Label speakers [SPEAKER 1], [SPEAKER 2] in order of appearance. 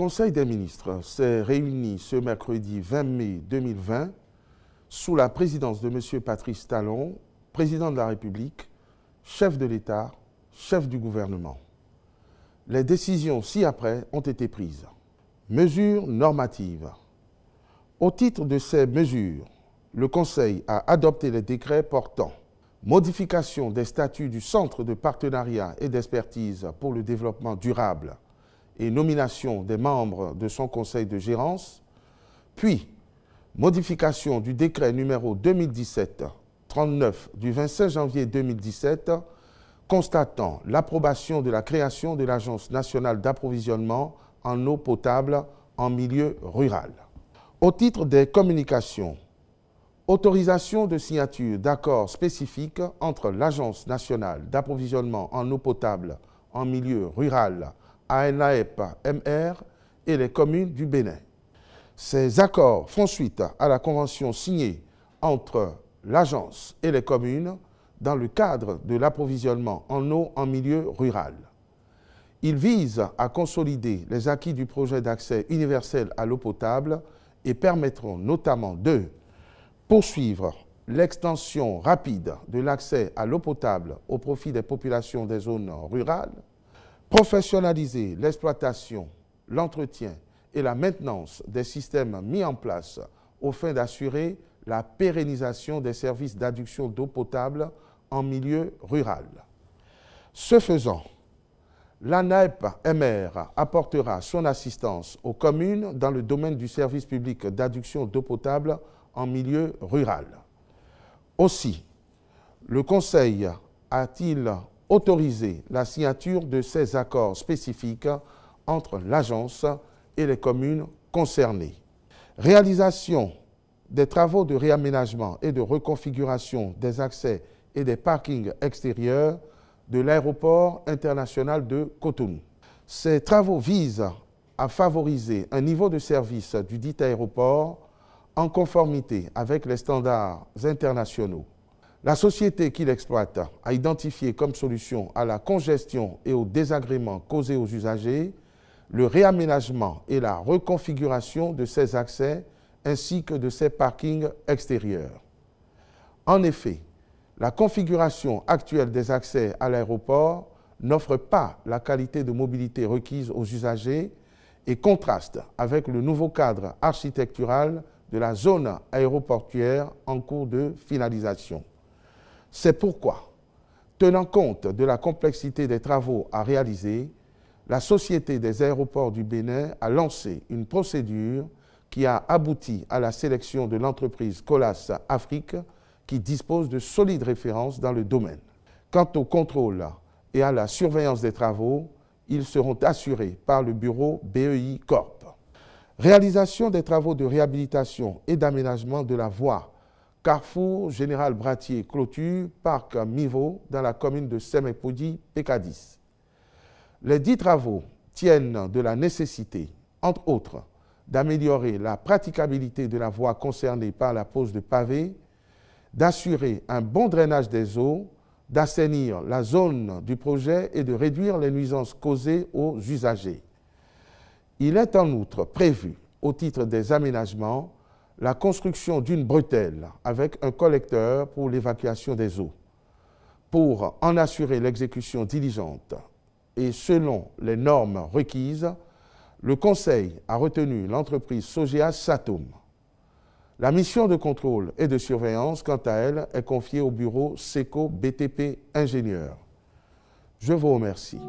[SPEAKER 1] Conseil des ministres s'est réuni ce mercredi 20 mai 2020 sous la présidence de M. Patrice Talon, président de la République, chef de l'État, chef du gouvernement. Les décisions ci-après ont été prises. Mesures normatives. Au titre de ces mesures, le Conseil a adopté les décrets portant modification des statuts du Centre de partenariat et d'expertise pour le développement durable et nomination des membres de son conseil de gérance, puis modification du décret numéro 2017-39 du 25 janvier 2017 constatant l'approbation de la création de l'Agence nationale d'approvisionnement en eau potable en milieu rural. Au titre des communications, autorisation de signature d'accords spécifiques entre l'Agence nationale d'approvisionnement en eau potable en milieu rural, ANAEP-MR, et les communes du Bénin. Ces accords font suite à la convention signée entre l'agence et les communes dans le cadre de l'approvisionnement en eau en milieu rural. Ils visent à consolider les acquis du projet d'accès universel à l'eau potable et permettront notamment de poursuivre l'extension rapide de l'accès à l'eau potable au profit des populations des zones rurales, professionnaliser l'exploitation, l'entretien et la maintenance des systèmes mis en place aux fins d'assurer la pérennisation des services d'adduction d'eau potable en milieu rural. Ce faisant, l'ANAEP-MR apportera son assistance aux communes dans le domaine du service public d'adduction d'eau potable en milieu rural. Aussi, le Conseil a-t-il autorisé la signature de ces accords spécifiques entre l'agence et les communes concernées. Réalisation des travaux de réaménagement et de reconfiguration des accès et des parkings extérieurs de l'aéroport international de Cotonou. Ces travaux visent à favoriser un niveau de service du dit aéroport en conformité avec les standards internationaux. La société qui l'exploite a identifié comme solution à la congestion et au désagrément causés aux usagers le réaménagement et la reconfiguration de ces accès ainsi que de ces parkings extérieurs. En effet, la configuration actuelle des accès à l'aéroport n'offre pas la qualité de mobilité requise aux usagers et contraste avec le nouveau cadre architectural de la zone aéroportuaire en cours de finalisation. C'est pourquoi, tenant compte de la complexité des travaux à réaliser, la Société des aéroports du Bénin a lancé une procédure qui a abouti à la sélection de l'entreprise Colas Afrique qui dispose de solides références dans le domaine. Quant au contrôle et à la surveillance des travaux, ils seront assurés par le bureau BEI Corp. Réalisation des travaux de réhabilitation et d'aménagement de la voie Carrefour Général Bratier Clôture Parc Mivo dans la commune de Semekpodi, Pécadis. Les dits travaux tiennent de la nécessité, entre autres, d'améliorer la praticabilité de la voie concernée par la pose de pavés, d'assurer un bon drainage des eaux, d'assainir la zone du projet et de réduire les nuisances causées aux usagers. Il est en outre prévu, au titre des aménagements, la construction d'une bretelle avec un collecteur pour l'évacuation des eaux. Pour en assurer l'exécution diligente et selon les normes requises, le Conseil a retenu l'entreprise Sogea Satom. La mission de contrôle et de surveillance, quant à elle, est confiée au bureau SECO BTP Ingénieur. Je vous remercie.